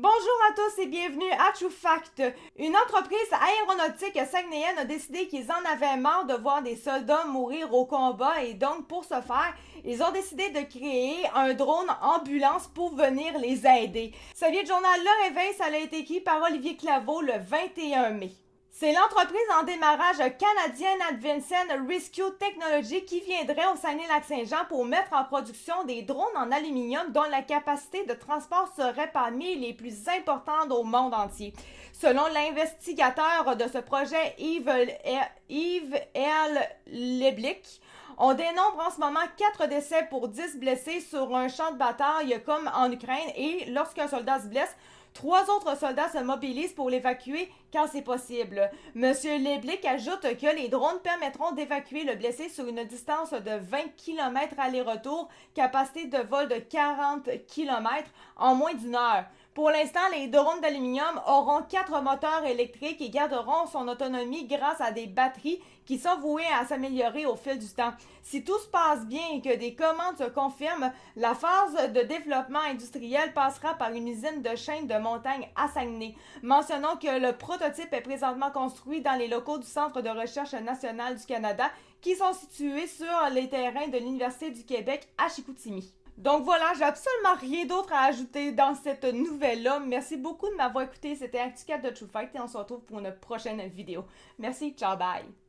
Bonjour à tous et bienvenue à True Fact. Une entreprise aéronautique saguenayenne a décidé qu'ils en avaient marre de voir des soldats mourir au combat et donc pour ce faire, ils ont décidé de créer un drone ambulance pour venir les aider. Ce vieux journal Le Réveil, ça a été écrit par Olivier Claveau le 21 mai. C'est l'entreprise en démarrage canadienne Advanced Rescue Technology qui viendrait au Saguenay-Lac-Saint-Jean pour mettre en production des drones en aluminium dont la capacité de transport serait parmi les plus importantes au monde entier. Selon l'investigateur de ce projet, Yves L. Leblick, on dénombre en ce moment 4 décès pour 10 blessés sur un champ de bataille comme en Ukraine et lorsqu'un soldat se blesse, 3 autres soldats se mobilisent pour l'évacuer quand c'est possible. Monsieur Leblick ajoute que les drones permettront d'évacuer le blessé sur une distance de 20 km aller-retour, capacité de vol de 40 km en moins d'une heure. Pour l'instant, les drones d'aluminium auront 4 moteurs électriques et garderont son autonomie grâce à des batteries qui sont vouées à s'améliorer au fil du temps. Si tout se passe bien et que des commandes se confirment, la phase de développement industriel passera par une usine de chaîne de montagne à Saguenay. Mentionnons que le prototype est présentement construit dans les locaux du Centre de recherche national du Canada qui sont situés sur les terrains de l'Université du Québec à Chicoutimi. Donc voilà, j'ai absolument rien d'autre à ajouter dans cette nouvelle-là. Merci beaucoup de m'avoir écouté. C'était Actu 4 de True Fact et on se retrouve pour une prochaine vidéo. Merci, ciao, bye!